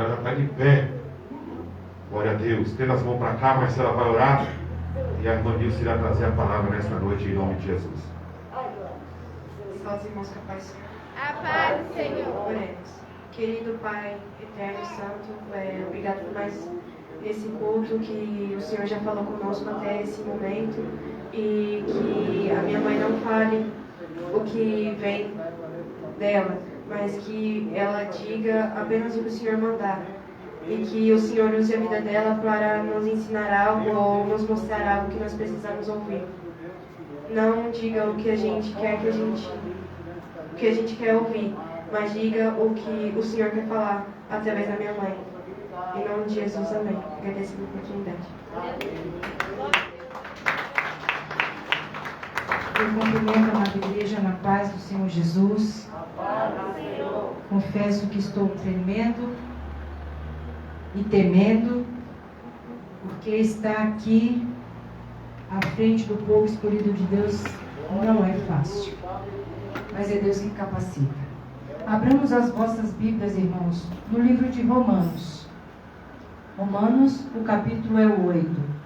ela já está de pé. Glória a Deus. Tendo as mãos para cá, mas ela vai orar. E a irmã Nilce irá trazer a palavra nesta noite em nome de Jesus. Fala os irmãos, capaz, Senhor. A paz do Senhor. Oremos. Querido Pai, eterno e santo, obrigado por mais esse culto que o Senhor já falou conosco até esse momento. E que a minha mãe não fale o que vem dela, mas que ela diga apenas o que o Senhor mandar. E que o Senhor use a vida dela para nos ensinar algo ou nos mostrar algo que nós precisamos ouvir. Não diga o que a gente quer quer ouvir, mas diga o que o Senhor quer falar através da minha mãe. Em nome de Jesus, amém. Agradeço pela oportunidade. Eu cumprimento a amada igreja na paz do Senhor Jesus. Confesso que estou tremendo e temendo, porque estar aqui à frente do povo escolhido de Deus não é fácil, mas é Deus que capacita. Abramos as vossas Bíblias, irmãos, no livro de Romanos. Romanos, o capítulo é o 8.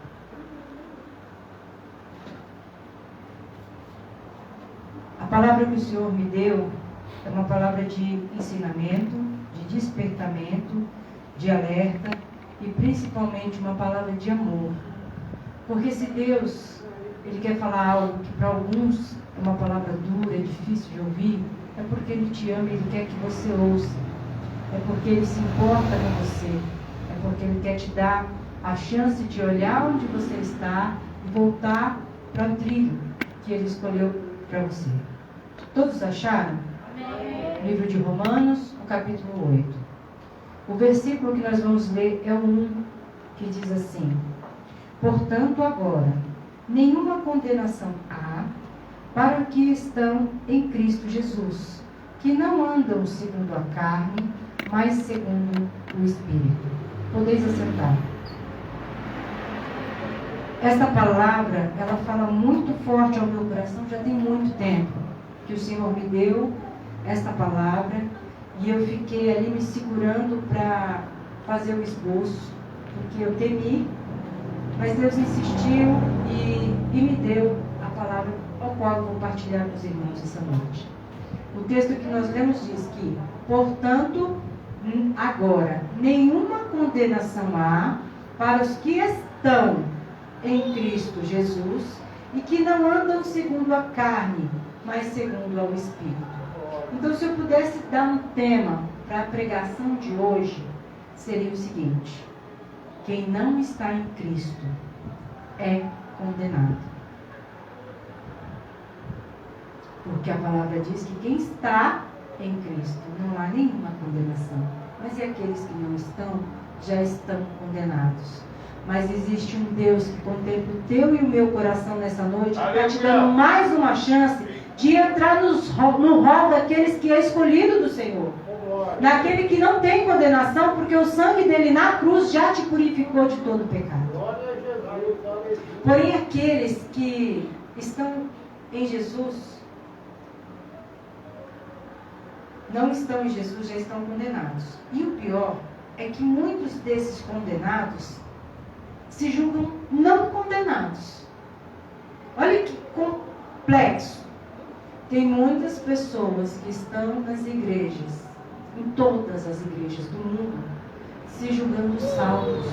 A palavra que o Senhor me deu é uma palavra de ensinamento, de despertamento, de alerta e principalmente uma palavra de amor. Porque se Deus, Ele quer falar algo que para alguns é uma palavra dura, é difícil de ouvir, é porque Ele te ama e Ele quer que você ouça. É porque Ele se importa com você. É porque Ele quer te dar a chance de olhar onde você está e voltar para o trilho que Ele escolheu para você. Todos acharam? Amém. Livro de Romanos, o capítulo 8. O versículo que nós vamos ler é o 1, que diz assim: portanto, agora, nenhuma condenação há para os que estão em Cristo Jesus, que não andam segundo a carne, mas segundo o Espírito. Podeis assentar. Esta palavra, ela fala muito forte ao meu coração, já tem muito tempo que o Senhor me deu esta palavra, e eu fiquei ali me segurando para fazer o esboço, porque eu temi, mas Deus insistiu e me deu a palavra ao qual eu vou partilhar com os irmãos essa noite. O texto que nós lemos diz que, portanto, agora, nenhuma condenação há para os que estão em Cristo Jesus e que não andam segundo a carne, mas segundo ao Espírito. Então, se eu pudesse dar um tema para a pregação de hoje, seria o seguinte: quem não está em Cristo é condenado. Porque a palavra diz que quem está em Cristo não há nenhuma condenação. Mas e aqueles que não estão, já estão condenados. Mas existe um Deus que contempla o teu e o meu coração nessa noite, que está te dando mais uma chance de entrar no rol daqueles que é escolhido do Senhor. Naquele que não tem condenação, porque o sangue dele na cruz já te purificou de todo pecado. Porém, aqueles que estão em Jesus, não estão em Jesus, já estão condenados. E o pior é que muitos desses condenados se julgam não condenados. Olha que complexo. Tem muitas pessoas que estão nas igrejas, em todas as igrejas do mundo, se julgando salvos,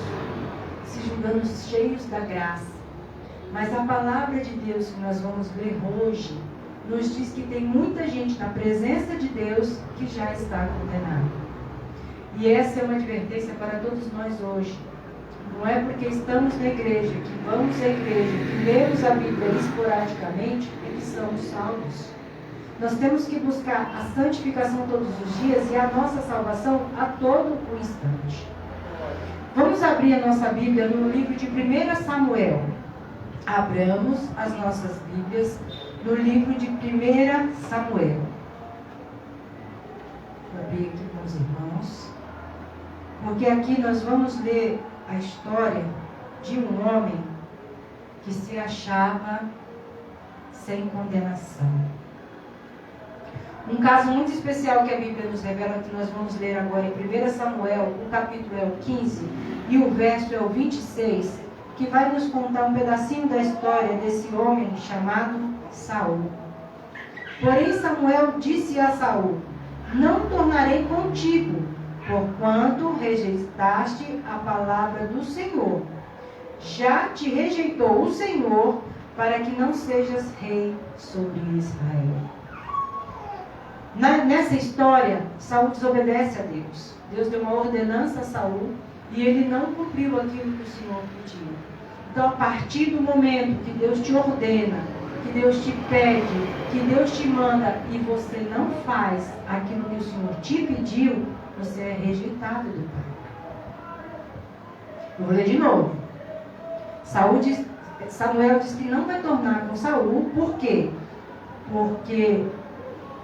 se julgando cheios da graça. Mas a palavra de Deus que nós vamos ler hoje nos diz que tem muita gente na presença de Deus que já está condenada. E essa é uma advertência para todos nós hoje. Não é porque estamos na igreja, que vamos à igreja, que lemos a Bíblia esporadicamente, que somos salvos. Nós temos que buscar a santificação todos os dias e a nossa salvação a todo o instante. Vamos abrir a nossa Bíblia no livro de 1 Samuel. Abramos as nossas Bíblias no livro de 1 Samuel. Vou abrir aqui com os irmãos. Porque aqui nós vamos ler a história de um homem que se achava sem condenação. Um caso muito especial que a Bíblia nos revela, que nós vamos ler agora em 1 Samuel, o capítulo é o 15 e o verso é o 26, que vai nos contar um pedacinho da história desse homem chamado Saul. Porém Samuel disse a Saul: não tornarei contigo, porquanto rejeitaste a palavra do Senhor. Já te rejeitou o Senhor, para que não sejas rei sobre Israel. Nessa história, Saul desobedece a Deus. Deus deu uma ordenança a Saul e ele não cumpriu aquilo que o Senhor pediu. Então, a partir do momento que Deus te ordena, que Deus te pede, que Deus te manda e você não faz aquilo que o Senhor te pediu, você é rejeitado do Pai. Eu vou ler de novo. Samuel diz que não vai tornar com Saul, por quê? Porque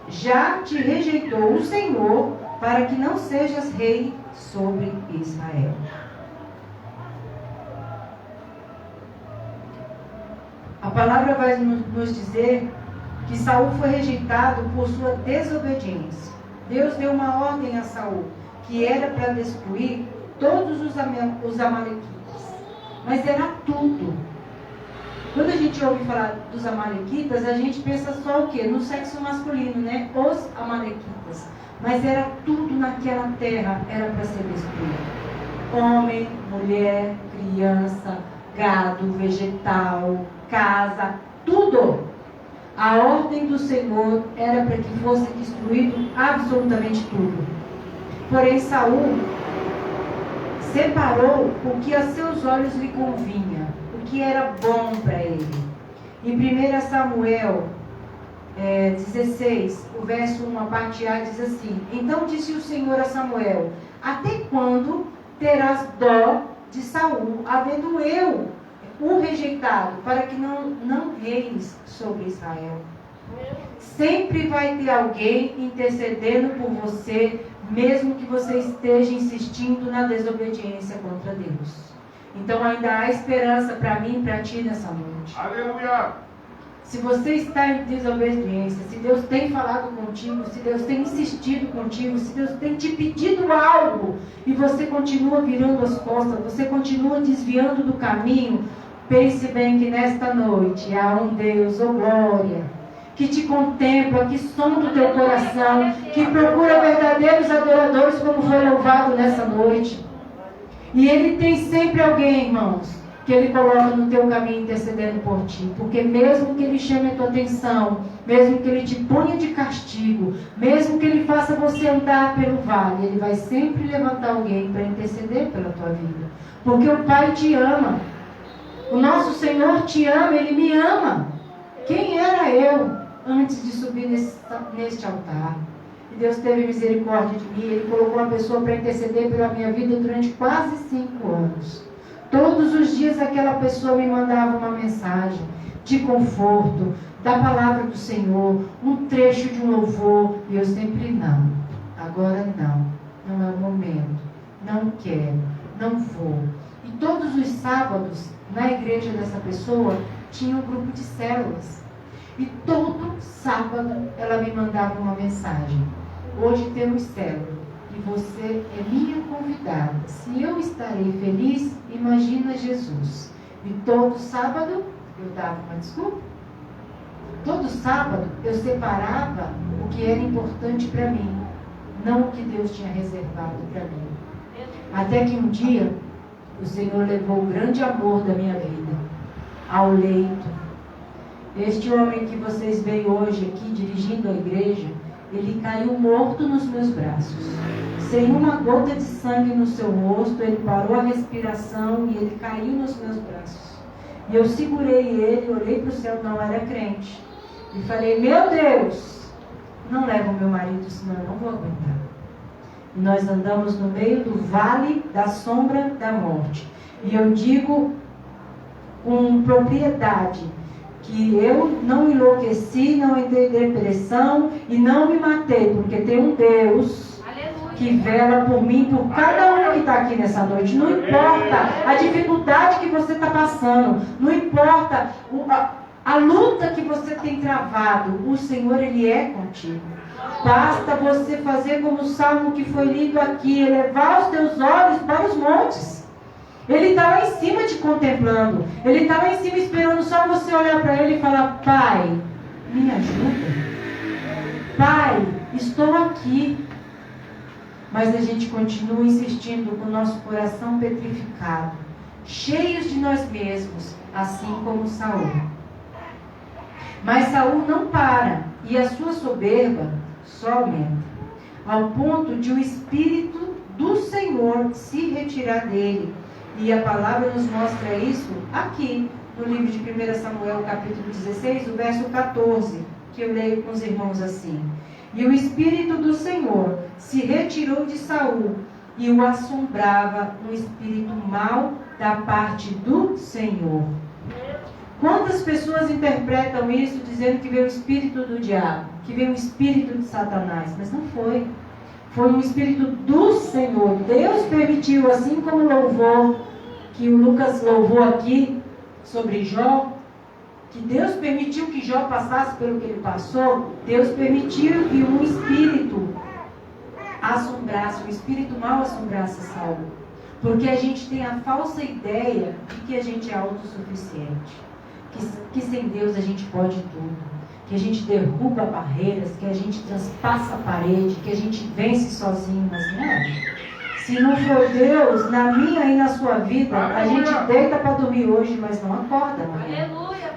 já te rejeitou o Senhor, para que não sejas rei sobre Israel. A palavra vai nos dizer que Saul foi rejeitado por sua desobediência. Deus deu uma ordem a Saul, que era para destruir todos os amalequitas. Mas era tudo. Quando a gente ouve falar dos amalequitas, a gente pensa só o quê? No sexo masculino, né? Os amalequitas. Mas era tudo naquela terra, era para ser destruído. Homem, mulher, criança, gado, vegetal, casa, tudo. A ordem do Senhor era para que fosse destruído absolutamente tudo. Porém, Saul separou o que a seus olhos lhe convinha, o que era bom para ele. Em 1 Samuel 16, o verso 1, a parte A, diz assim: então disse o Senhor a Samuel: até quando terás dó de Saul, havendo eu o rejeitado, para que não reines sobre Israel? Sempre vai ter alguém intercedendo por você, mesmo que você esteja insistindo na desobediência contra Deus. Então ainda há esperança para mim e para ti nessa noite. Aleluia! Se você está em desobediência, se Deus tem falado contigo, se Deus tem insistido contigo, se Deus tem te pedido algo e você continua virando as costas, você continua desviando do caminho, pense bem que nesta noite há um Deus, oh glória, que te contempla, que sonda o teu coração, que procura verdadeiros adoradores, como foi louvado nessa noite. E Ele tem sempre alguém, irmãos, que Ele coloca no teu caminho intercedendo por ti. Porque mesmo que Ele chame a tua atenção, mesmo que Ele te ponha de castigo, mesmo que Ele faça você andar pelo vale, Ele vai sempre levantar alguém para interceder pela tua vida. Porque o Pai te ama. O nosso Senhor te ama, Ele me ama. Quem era eu antes de subir neste altar? E Deus teve misericórdia de mim. Ele colocou uma pessoa para interceder pela minha vida durante quase 5 anos. Todos os dias aquela pessoa me mandava uma mensagem de conforto, da palavra do Senhor, um trecho de um louvor. E eu sempre: não, agora não é o momento, não quero, não vou. E todos os sábados, na igreja dessa pessoa, tinha um grupo de células. E todo sábado ela me mandava uma mensagem: hoje temos célula e você é minha convidada. Se eu estarei feliz, imagina Jesus. E todo sábado eu dava uma desculpa. Todo sábado eu separava o que era importante para mim, não o que Deus tinha reservado para mim. Até que um dia o Senhor levou o grande amor da minha vida ao leito. Este homem que vocês veem hoje aqui dirigindo a igreja, ele caiu morto nos meus braços. Sem uma gota de sangue no seu rosto, ele parou a respiração e ele caiu nos meus braços. E eu segurei ele, olhei para o céu, não era crente. E falei: meu Deus, não leva o meu marido, senão eu não vou aguentar. E nós andamos no meio do vale da sombra da morte. E eu digo com propriedade que eu não enlouqueci, não entrei em depressão e não me matei, porque tem um Deus que vela por mim, por cada um que está aqui nessa noite. Não importa a dificuldade que você está passando, não importa a luta que você tem travado, o Senhor, Ele é contigo. Basta você fazer como o salmo que foi lido aqui, elevar os teus olhos para os montes. Ele está lá em cima te contemplando. Ele está lá em cima esperando só você olhar para ele e falar: Pai, me ajuda. Pai, estou aqui. Mas a gente continua insistindo com o nosso coração petrificado, cheios de nós mesmos, assim como Saul. Mas Saul não para, e a sua soberba só aumenta, ao ponto de o Espírito do Senhor se retirar dele. E a palavra nos mostra isso aqui, no livro de 1 Samuel, capítulo 16, o verso 14, que eu leio com os irmãos assim: E o Espírito do Senhor se retirou de Saul, e o assombrava um espírito mau da parte do Senhor. Quantas pessoas interpretam isso dizendo que veio o espírito do diabo, que veio o espírito de Satanás? Mas não foi. Foi um espírito do Senhor. Deus permitiu, assim como o louvor que o Lucas louvou aqui sobre Jó, que Deus permitiu que Jó passasse pelo que ele passou. Deus permitiu que um espírito assombrasse, um espírito mau assombrasse Saul. Porque a gente tem a falsa ideia de que a gente é autossuficiente. Que sem Deus a gente pode tudo, que a gente derruba barreiras, que a gente transpassa a parede, que a gente vence sozinho, mas não é. Se não for Deus na minha e na sua vida, a gente deita para dormir hoje, mas não acorda amanhã.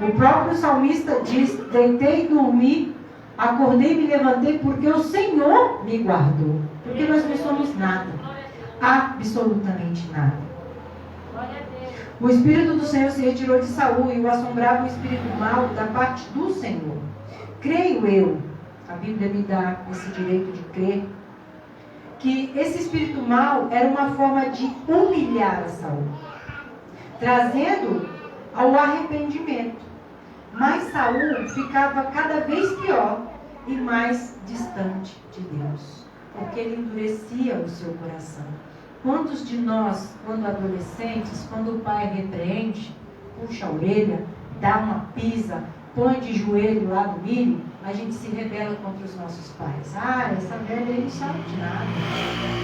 O próprio salmista diz: deitei e dormi, acordei e me levantei porque o Senhor me guardou. Porque nós não somos nada, absolutamente nada. O Espírito do Senhor se retirou de Saul e o assombrava um espírito mau da parte do Senhor. Creio eu, a Bíblia me dá esse direito de crer, que esse espírito mau era uma forma de humilhar a Saul, trazendo ao arrependimento. Mas Saul ficava cada vez pior e mais distante de Deus, porque ele endurecia o seu coração. Quantos de nós, quando adolescentes, quando o pai repreende, puxa a orelha, dá uma pisa, põe de joelho lá no milho, a gente se rebela contra os nossos pais. Ah, essa velha aí não sabe de nada.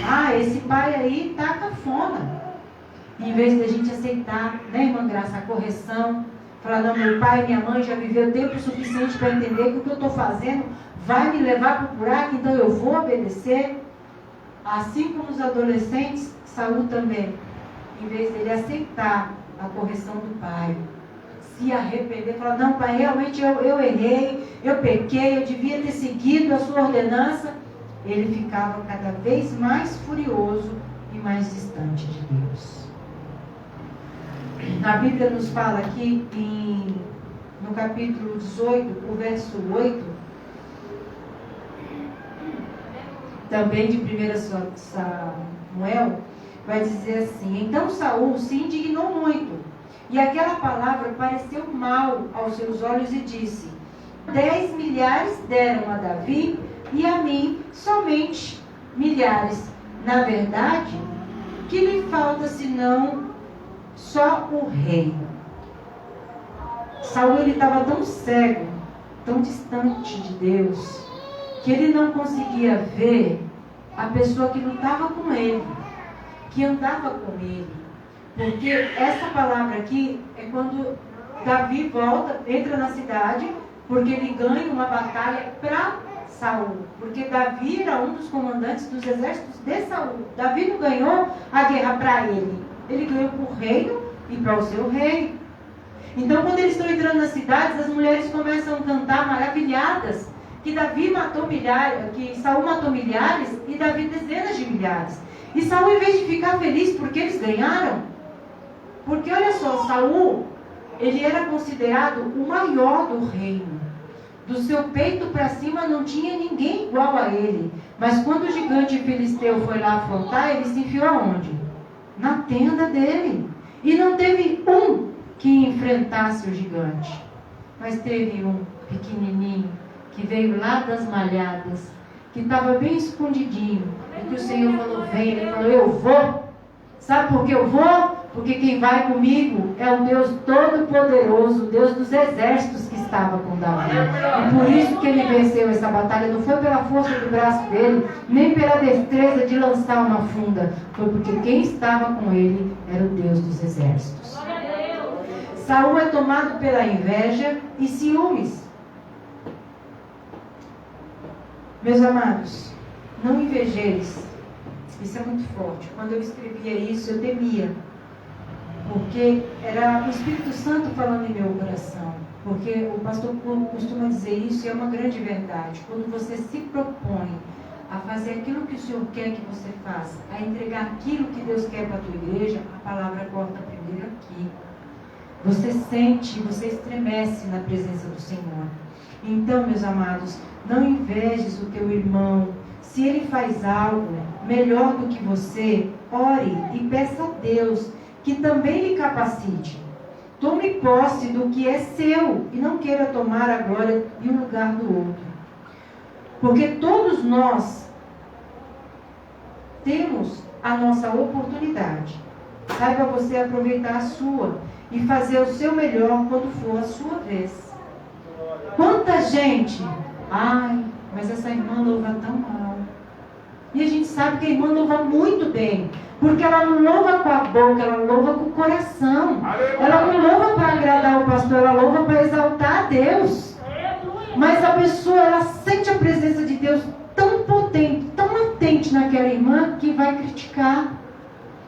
Ah, esse pai aí tá cafona. Em vez da gente aceitar, né, irmã Graça, a correção, falar: não, meu pai e minha mãe já viveu tempo suficiente para entender que o que eu estou fazendo vai me levar para o buraco, então eu vou obedecer. Assim como os adolescentes, Saul também, em vez dele aceitar a correção do pai, se arrepender, falar: não, pai, realmente eu errei, eu pequei, eu devia ter seguido a sua ordenança, ele ficava cada vez mais furioso e mais distante de Deus. A Bíblia nos fala aqui, no capítulo 18, o verso 8, também de 1 Samuel, vai dizer assim: então Saul se indignou muito, e aquela palavra pareceu mal aos seus olhos, e disse: 10 milhares deram a Davi, e a mim somente milhares. Na verdade, que lhe falta senão só o rei? Saul, ele estava tão cego, tão distante de Deus, que ele não conseguia ver a pessoa que lutava com ele, que andava com ele. Porque essa palavra aqui é quando Davi volta, entra na cidade, porque ele ganha uma batalha para Saul. Porque Davi era um dos comandantes dos exércitos de Saul. Davi não ganhou a guerra para ele. Ele ganhou para o reino e para o seu rei. Então, quando eles estão entrando nas cidades, as mulheres começam a cantar maravilhadas, que Davi matou milhares, que Saul matou milhares e Davi dezenas de milhares. E Saul, em vez de ficar feliz porque eles ganharam, porque olha só, Saul, ele era considerado o maior do reino. Do seu peito para cima não tinha ninguém igual a ele. Mas quando o gigante filisteu foi lá afrontar, ele se enfiou aonde? Na tenda dele. E não teve um que enfrentasse o gigante. Mas teve um pequenininho, que veio lá das malhadas, que estava bem escondidinho, e que o Senhor falou: vem. Ele falou: eu vou. Sabe por que eu vou? Porque quem vai comigo é o Deus Todo-Poderoso, o Deus dos exércitos que estava com Davi. E por isso que ele venceu essa batalha. Não foi pela força do braço dele, nem pela destreza de lançar uma funda. Foi porque quem estava com ele era o Deus dos exércitos. Saul é tomado pela inveja e ciúmes. Meus amados, não invejeis. Isso é muito forte. Quando eu escrevia isso, eu temia. Porque era o Espírito Santo falando em meu coração. Porque o pastor costuma dizer isso e é uma grande verdade. Quando você se propõe a fazer aquilo que o Senhor quer que você faça, a entregar aquilo que Deus quer para a tua igreja, a palavra corta primeiro aqui. Você sente, você estremece na presença do Senhor. Então, meus amados, não invejes o teu irmão. Se ele faz algo melhor do que você, ore e peça a Deus que também lhe capacite. Tome posse do que é seu e não queira tomar a glória e o lugar do outro. Porque todos nós temos a nossa oportunidade. Saiba você aproveitar a sua e fazer o seu melhor quando for a sua vez. Quanta gente, ai, mas essa irmã louva tão mal. E a gente sabe que a irmã louva muito bem. Porque ela não louva com a boca, ela louva com o coração. Ela não louva para agradar o pastor, ela louva para exaltar a Deus. Mas a pessoa, ela sente a presença de Deus tão potente, tão latente naquela irmã, que vai criticar,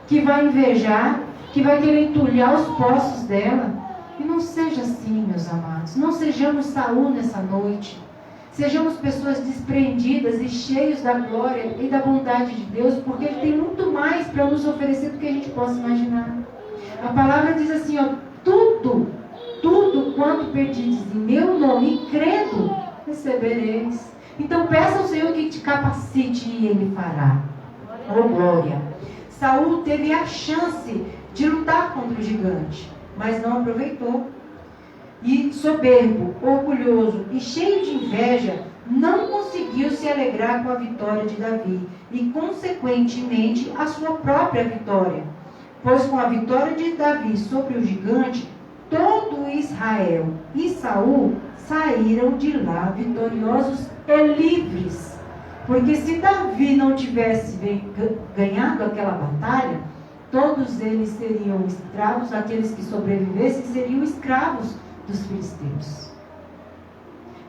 que vai invejar, que vai querer entulhar os poços dela. E não seja assim, meus amados. Não sejamos Saul nessa noite. Sejamos pessoas desprendidas e cheios da glória e da bondade de Deus, porque Ele tem muito mais para nos oferecer do que a gente possa imaginar. A palavra diz assim, ó, tudo quanto pedides em meu nome, crendo, recebereis. Então peça ao Senhor que te capacite e Ele fará. Oh glória! Saul teve a chance de lutar contra o gigante, mas não aproveitou. E soberbo, orgulhoso e cheio de inveja, não conseguiu se alegrar com a vitória de Davi e, consequentemente, a sua própria vitória. Pois com a vitória de Davi sobre o gigante, todo Israel e Saul saíram de lá vitoriosos e livres. Porque se Davi não tivesse ganhado aquela batalha, todos eles seriam escravos, aqueles que sobrevivessem seriam escravos dos filisteus.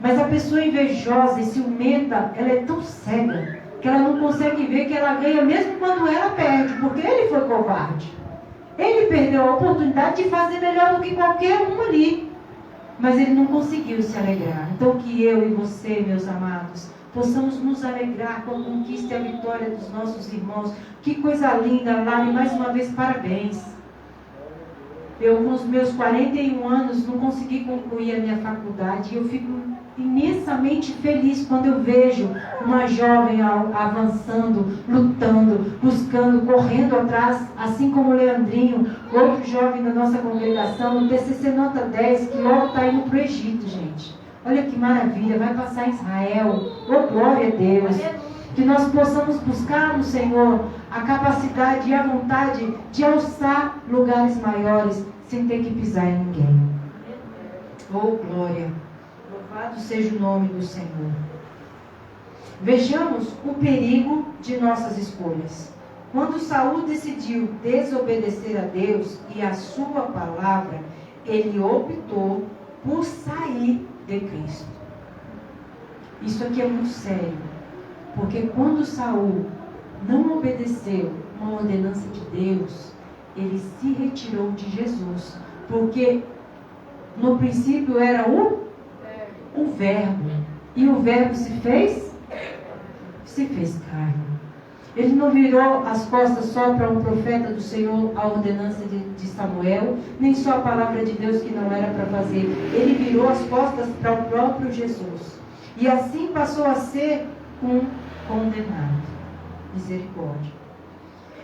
Mas a pessoa invejosa e ciumenta, ela é tão cega que ela não consegue ver que ela ganha mesmo quando ela perde, porque ele foi covarde. Ele perdeu a oportunidade de fazer melhor do que qualquer um ali, mas ele não conseguiu se alegrar. Então que eu e você, meus amados, possamos nos alegrar com a conquista e a vitória dos nossos irmãos. Que coisa linda, Lari, mais uma vez parabéns. Eu, com os meus 41 anos, não consegui concluir a minha faculdade. E eu fico imensamente feliz quando eu vejo uma jovem avançando, lutando, buscando, correndo atrás, assim como o Leandrinho, outro jovem da nossa congregação, no TCC Nota 10, que logo está indo para o Egito, gente. Olha que maravilha, vai passar em Israel. Oh, glória a Deus. Que nós possamos buscar no Senhor a capacidade e a vontade de alçar lugares maiores sem ter que pisar em ninguém. Oh, glória! Louvado seja o nome do Senhor. Vejamos o perigo de nossas escolhas. Quando Saul decidiu desobedecer a Deus e a sua palavra, ele optou por sair de Cristo. Isso aqui é muito sério. Porque quando Saul não obedeceu uma ordenança de Deus, ele se retirou de Jesus. Porque no princípio era o Verbo. E o Verbo se fez carne. Ele não virou as costas só para um profeta do Senhor, a ordenança de Samuel, nem só a palavra de Deus que não era para fazer. Ele virou as costas para o próprio Jesus. E assim passou a ser um condenado. Misericórdia.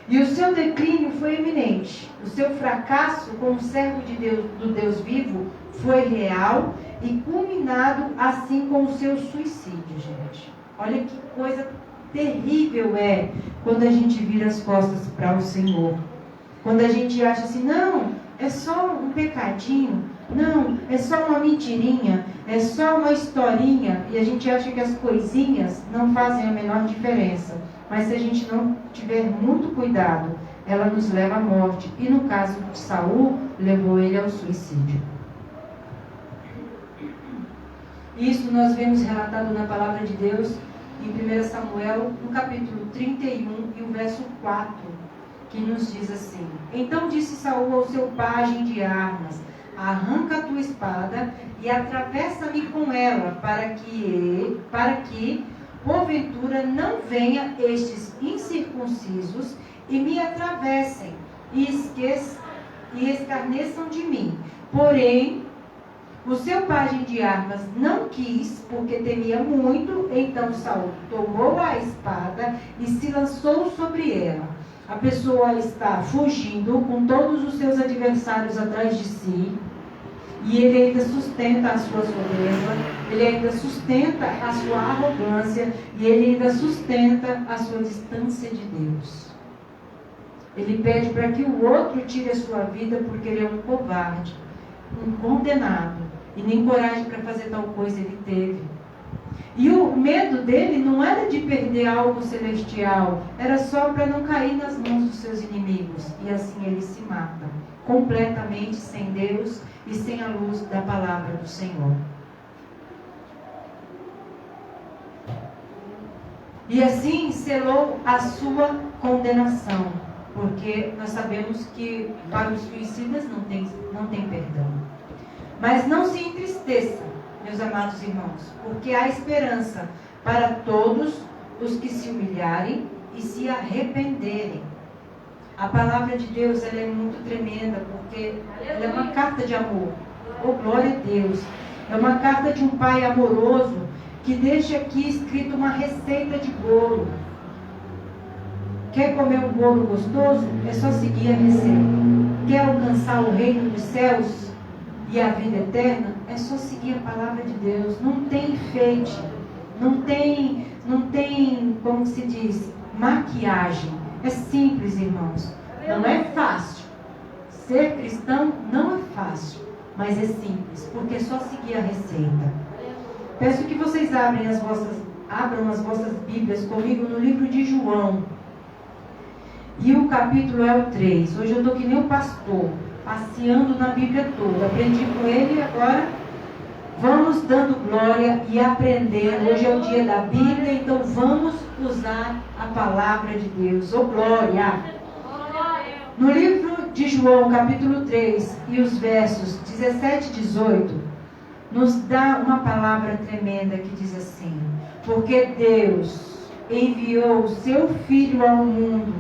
E o seu declínio foi iminente. O seu fracasso como servo de Deus, do Deus vivo, foi real e culminado assim com o seu suicídio, gente. Olha que coisa terrível é quando a gente vira as costas para o Senhor. Quando a gente acha assim, não, é só um pecadinho, não, é só uma mentirinha, é só uma historinha, e a gente acha que as coisinhas não fazem a menor diferença. Mas se a gente não tiver muito cuidado, ela nos leva à morte. E no caso de Saul, levou ele ao suicídio. Isso nós vemos relatado na palavra de Deus em 1 Samuel, no capítulo 31 e o verso 4, que nos diz assim: Então disse Saul ao seu pajem de armas: Arranca a tua espada e atravessa-me com ela, para que porventura não venha estes incircuncisos e me atravessem e escarneçam de mim. Porém, o seu pajem de armas não quis, porque temia muito. Então Saul tomou a espada e se lançou sobre ela. A pessoa está fugindo com todos os seus adversários atrás de si, e ele ainda sustenta a sua soberba, ele ainda sustenta a sua arrogância, e ele ainda sustenta a sua distância de Deus. Ele pede para que o outro tire a sua vida, porque ele é um covarde, um condenado, e nem coragem para fazer tal coisa ele teve. E o medo dele não era de perder algo celestial, era só para não cair nas mãos dos seus inimigos. E assim ele se mata, completamente sem Deus e sem a luz da palavra do Senhor. E assim selou a sua condenação, porque nós sabemos que para os suicidas não tem perdão. Mas não se entristeça, meus amados irmãos, porque há esperança para todos os que se humilharem e se arrependerem. A palavra de Deus, ela é muito tremenda, porque ela é uma carta de amor. Oh, glória a Deus! É uma carta de um pai amoroso que deixa aqui escrito uma receita de bolo. Quer comer um bolo gostoso? É só seguir a receita. Quer alcançar o reino dos céus e a vida eterna? É só seguir a palavra de Deus. Não tem enfeite, não tem, como se diz, maquiagem. É simples, irmãos. Não é fácil. Ser cristão não é fácil, mas é simples, porque é só seguir a receita. Peço que vocês abram as vossas Bíblias comigo no livro de João. E o capítulo é o 3. Hoje eu estou que nem um pastor, passeando na Bíblia toda. Aprendi com ele e agora vamos dando glória e aprendendo. Hoje é o dia da Bíblia, então vamos usar a palavra de Deus. Oh, glória! No livro de João, capítulo 3, e os versos 17 e 18, nos dá uma palavra tremenda que diz assim: Porque Deus enviou o seu Filho ao mundo,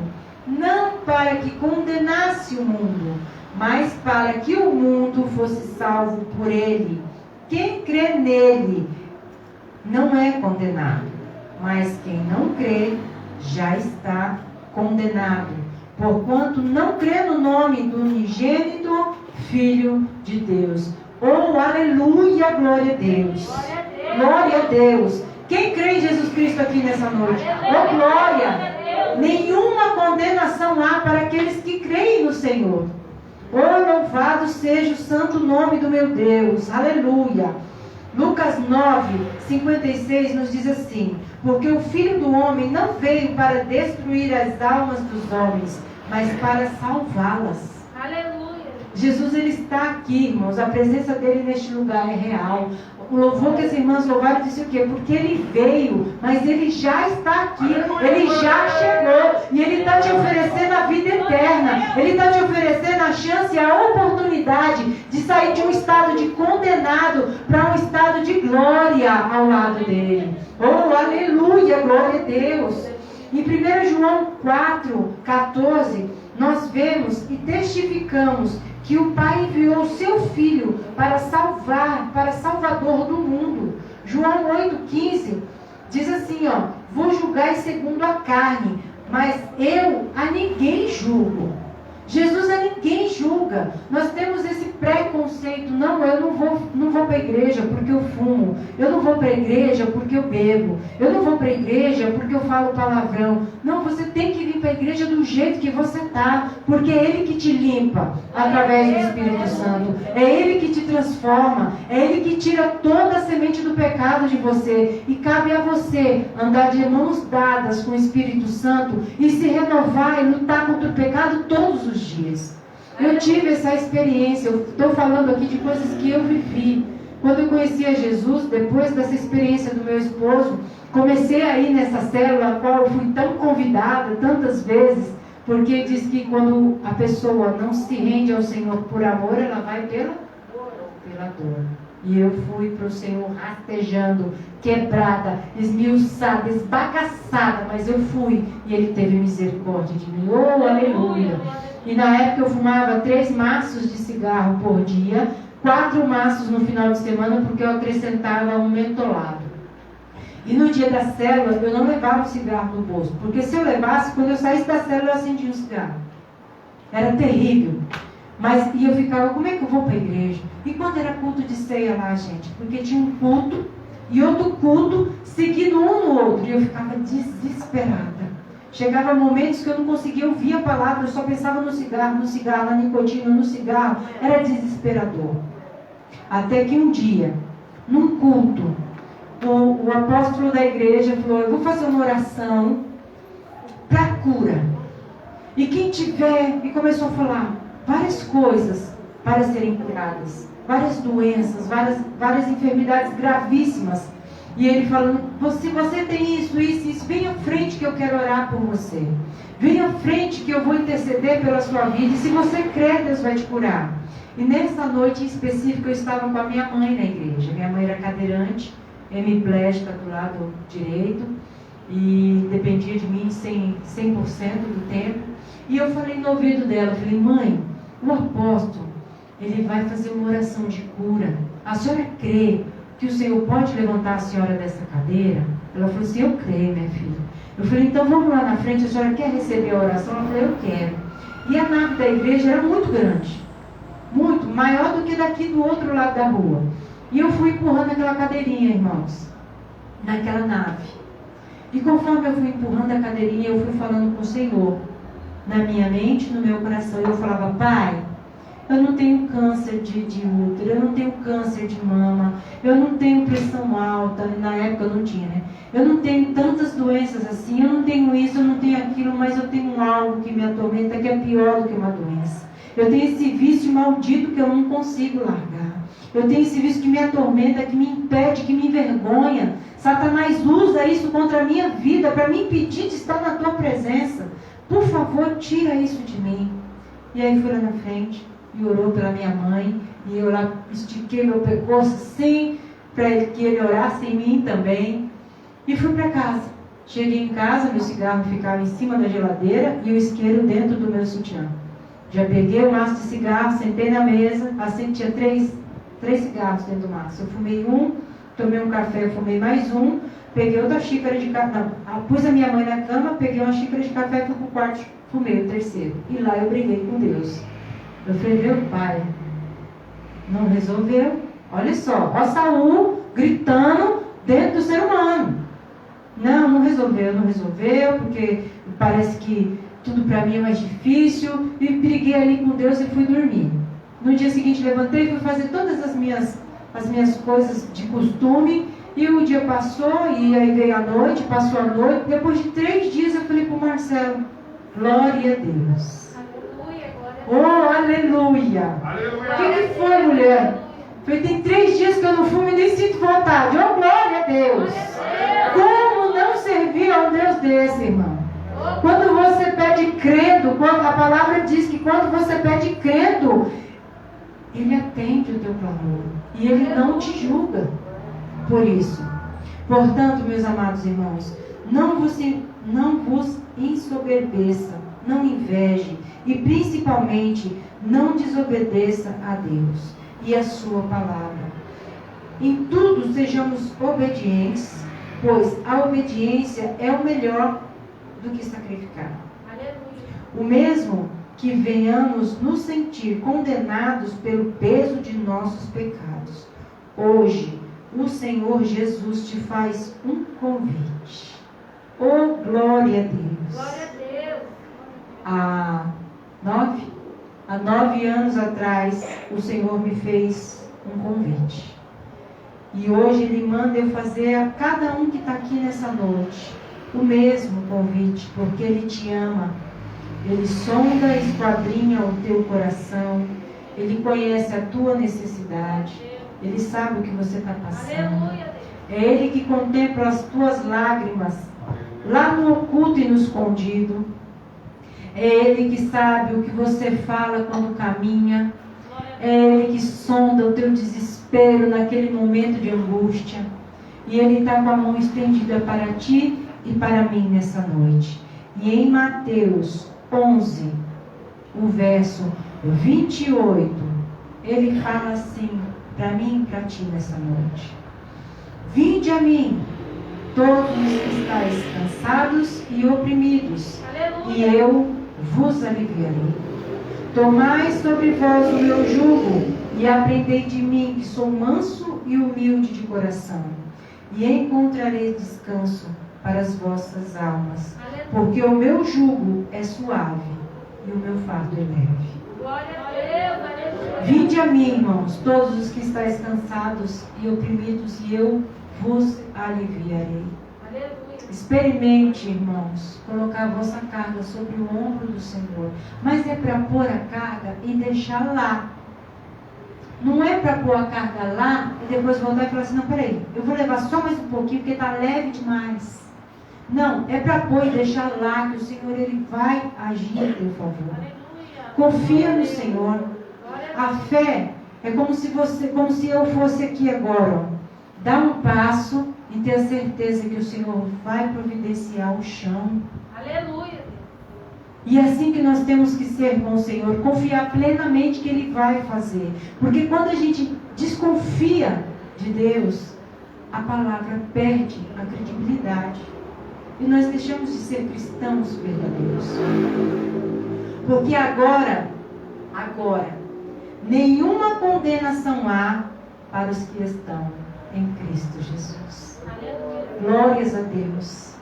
não para que condenasse o mundo, mas para que o mundo fosse salvo por ele. Quem crê nele não é condenado, mas quem não crê já está condenado, porquanto não crê no nome do unigênito Filho de Deus. Oh, aleluia, glória a Deus. Glória a Deus. Quem crê em Jesus Cristo aqui nessa noite? Oh, glória. Nenhuma condenação há para aqueles que creem no Senhor. Oh, louvado seja o santo nome do meu Deus. Aleluia. Lucas 9, 56 nos diz assim: Porque o Filho do Homem não veio para destruir as almas dos homens, mas para salvá-las. Aleluia. Jesus, ele está aqui, irmãos. A presença dele neste lugar é real. O louvor que as irmãs louvaram disse o quê? Porque ele veio, mas ele já está aqui, ele já chegou, e ele está te oferecendo a vida eterna, ele está te oferecendo a chance, a oportunidade de sair de um estado de condenado para um estado de glória ao lado dele. Oh, aleluia, glória a Deus. Em 1 João 4, 14, nós vemos e testificamos que o Pai enviou o seu Filho para salvar, para Salvador do mundo. João 8,15 diz assim, ó: Vos julgai segundo a carne, mas eu a ninguém julgo. Jesus a ninguém julga. Nós temos esse pré-conceito preconceito. Não, eu não vou para a igreja porque eu fumo. Eu não vou para a igreja porque eu bebo. Eu não vou para a igreja porque eu falo palavrão. Não, você tem que vir para a igreja do jeito que você está, porque é Ele que te limpa através do Espírito Santo. É Ele que te transforma. É Ele que tira toda a semente do pecado de você. E cabe a você andar de mãos dadas com o Espírito Santo e se renovar e lutar contra o pecado todos os dias. Eu tive essa experiência. Eu estou falando aqui de coisas que eu vivi. Quando eu conheci a Jesus, depois dessa experiência do meu esposo, comecei a ir nessa célula, a qual eu fui tão convidada tantas vezes, porque diz que quando a pessoa não se rende ao Senhor por amor, ela vai pela dor. E eu fui para o Senhor rastejando, quebrada, esmiuçada, esbagaçada, mas eu fui e Ele teve misericórdia de mim. Oh, aleluia! E na época eu fumava 3 maços de cigarro por dia, 4 maços no final de semana, porque eu acrescentava um mentolado. E no dia da célula eu não levava o cigarro no bolso, porque se eu levasse, quando eu saísse da célula eu acendia um cigarro. Era terrível. Mas e eu ficava, como é que eu vou para a igreja? E quando era culto de ceia lá, gente? Porque tinha um culto e outro culto seguido um no outro. E eu ficava desesperada. Chegava momentos que eu não conseguia ouvir a palavra, eu só pensava no cigarro, na nicotina, no cigarro. Era desesperador. Até que um dia, num culto, o apóstolo da igreja falou, eu vou fazer uma oração para cura. E quem tiver, e começou a falar várias coisas para serem curadas, várias doenças, várias enfermidades gravíssimas. E ele falando, se você tem isso, vem à frente que eu quero orar por você. Vem à frente que eu vou interceder pela sua vida. E se você crer, Deus vai te curar. E nessa noite em específico, eu estava com a minha mãe na igreja. Minha mãe era cadeirante, hemiplégica do lado direito. E dependia de mim 100% do tempo. E eu falei no ouvido dela, eu falei, mãe, o apóstolo, ele vai fazer uma oração de cura. A senhora crê que o Senhor pode levantar a senhora dessa cadeira? Ela falou assim, eu creio, minha filha. Eu falei, então vamos lá na frente, a senhora quer receber a oração? Ela falou, eu quero. E a nave da igreja era muito grande, muito, maior do que daqui do outro lado da rua. E eu fui empurrando aquela cadeirinha, irmãos, naquela nave. E conforme eu fui empurrando a cadeirinha, eu fui falando com o Senhor, na minha mente, no meu coração. Eu falava, Pai, eu não tenho câncer de útero, eu não tenho câncer de mama, eu não tenho pressão alta, na época eu não tinha, né? Eu não tenho tantas doenças assim, eu não tenho isso, eu não tenho aquilo, mas eu tenho algo que me atormenta, que é pior do que uma doença. Eu tenho esse vício maldito que eu não consigo largar. Eu tenho esse vício que me atormenta, que me impede, que me envergonha. Satanás usa isso contra a minha vida para me impedir de estar na tua presença. Por favor, tira isso de mim. E aí fui lá na frente e orou pela minha mãe. E eu lá estiquei meu pescoço assim, para que ele orasse em mim também. E fui para casa. Cheguei em casa, meu cigarro ficava em cima da geladeira e o isqueiro dentro do meu sutiã. Já peguei o maço de cigarro, sentei na mesa, assim tinha três cigarros dentro do maço. Eu fumei um, tomei um café, fumei mais um. Peguei outra xícara de café, pus a minha mãe na cama, peguei uma xícara de café e fui para o quarto, fumei o terceiro. E lá eu briguei com Deus. Eu falei, meu pai, não resolveu. Olha só, ó Saul gritando dentro do ser humano. Não resolveu, porque parece que tudo para mim é mais difícil. E briguei ali com Deus e fui dormir. No dia seguinte levantei e fui fazer todas as minhas coisas de costume. E o dia passou, e aí veio a noite, passou a noite. Depois de 3 dias eu falei para o Marcelo, glória a Deus. Aleluia, glória a Deus. Oh, aleluia. O que foi, mulher? Falei, tem 3 dias que eu não fumo e nem sinto vontade. Oh, glória a Deus. Como não servir a um Deus desse, irmão? Quando você pede crendo, a palavra diz que quando você pede crendo, Ele atende o teu clamor. E Ele não te julga por isso. Portanto, meus amados irmãos, não vos ensoberbeça, não inveje e principalmente não desobedeça a Deus e a sua palavra. Em tudo sejamos obedientes, pois a obediência é o melhor do que sacrificar. Aleluia. O mesmo que venhamos nos sentir condenados pelo peso de nossos pecados. Hoje, o Senhor Jesus te faz um convite. Oh, glória a Deus! Glória a Deus. Há 9 anos atrás, o Senhor me fez um convite. E hoje Ele manda eu fazer a cada um que está aqui nessa noite o mesmo convite, porque Ele te ama. Ele sonda e esquadrinha o teu coração. Ele conhece a tua necessidade. Ele sabe o que você está passando. Aleluia. É Ele que contempla as tuas lágrimas, lá no oculto e no escondido. É Ele que sabe o que você fala quando caminha. É Ele que sonda o teu desespero naquele momento de angústia. E Ele está com a mão estendida para ti e para mim nessa noite. E em Mateus 11, o verso 28, Ele fala assim para mim e para ti nessa noite: vinde a mim, todos os que estáis cansados e oprimidos, e eu vos aliviarei. Tomai sobre vós o meu jugo e aprendei de mim, que sou manso e humilde de coração, e encontrareis descanso para as vossas almas, porque o meu jugo é suave e o meu fardo é leve. Glória a Deus. Aleluia. Vinde a mim, irmãos, todos os que estáis cansados e oprimidos, e eu vos aliviarei. Aleluia. Experimente, irmãos, colocar a vossa carga sobre o ombro do Senhor. Mas é para pôr a carga e deixar lá. Não é para pôr a carga lá e depois voltar e falar assim: não, peraí, eu vou levar só mais um pouquinho porque está leve demais. Não, é para pôr e deixar lá, que o Senhor Ele vai agir a teu favor. Aleluia. Confia no Senhor. Glória A fé é como se eu fosse aqui agora, ó. Dá um passo e ter a certeza que o Senhor vai providenciar o chão. Aleluia. E é assim que nós temos que ser com o Senhor, confiar plenamente que Ele vai fazer. Porque quando a gente desconfia de Deus, a palavra perde a credibilidade. E nós deixamos de ser cristãos verdadeiros. Porque agora, nenhuma condenação há para os que estão em Cristo Jesus. Aleluia. Glórias a Deus.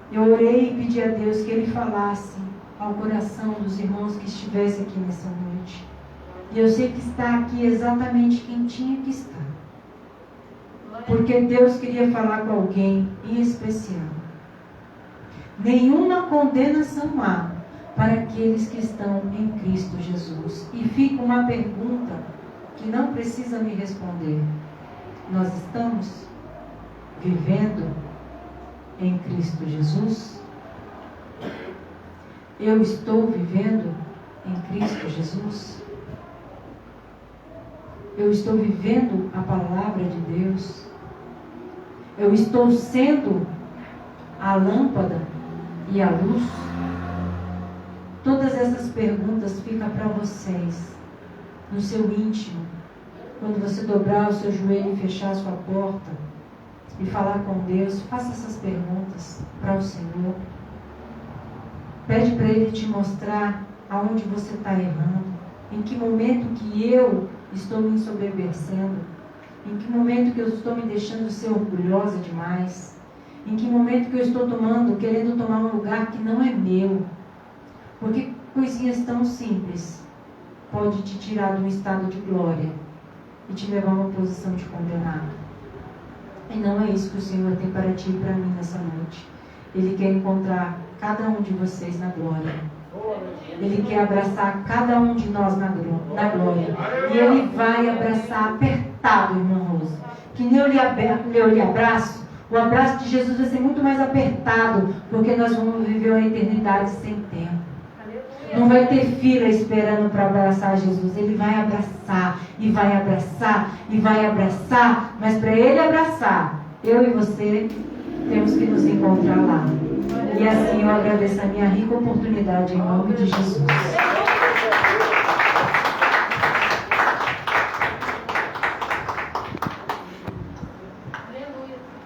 Eu orei e pedi a Deus que Ele falasse ao coração dos irmãos que estivessem aqui nessa noite. E eu sei que está aqui exatamente quem tinha que estar. Porque Deus queria falar com alguém em especial. Nenhuma condenação há para aqueles que estão em Cristo Jesus. E fica uma pergunta que não precisa me responder. Nós estamos vivendo em Cristo Jesus? Eu estou vivendo em Cristo Jesus? Eu estou vivendo a palavra de Deus? Eu estou sendo a lâmpada e a luz? Todas essas perguntas ficam para vocês, no seu íntimo, quando você dobrar o seu joelho e fechar a sua porta e falar com Deus. Faça essas perguntas para o Senhor. Pede para Ele te mostrar aonde você está errando, em que momento que eu estou me ensoberbecendo, em que momento que eu estou me deixando ser orgulhosa demais, em que momento que eu estou querendo tomar um lugar que não é meu. Porque coisinhas tão simples pode te tirar de um estado de glória e te levar a uma posição de condenado. E não é isso que o Senhor tem para ti e para mim nessa noite. Ele quer encontrar cada um de vocês na glória. Ele quer abraçar cada um de nós na glória. E Ele vai abraçar apertado, irmão Rose. Que nem eu lhe abraço. O abraço de Jesus vai ser muito mais apertado, porque nós vamos viver uma eternidade sem tempo. Não vai ter fila esperando para abraçar Jesus. Ele vai abraçar, e vai abraçar, e vai abraçar. Mas para Ele abraçar, eu e você temos que nos encontrar lá. E assim eu agradeço a minha rica oportunidade em nome de Jesus.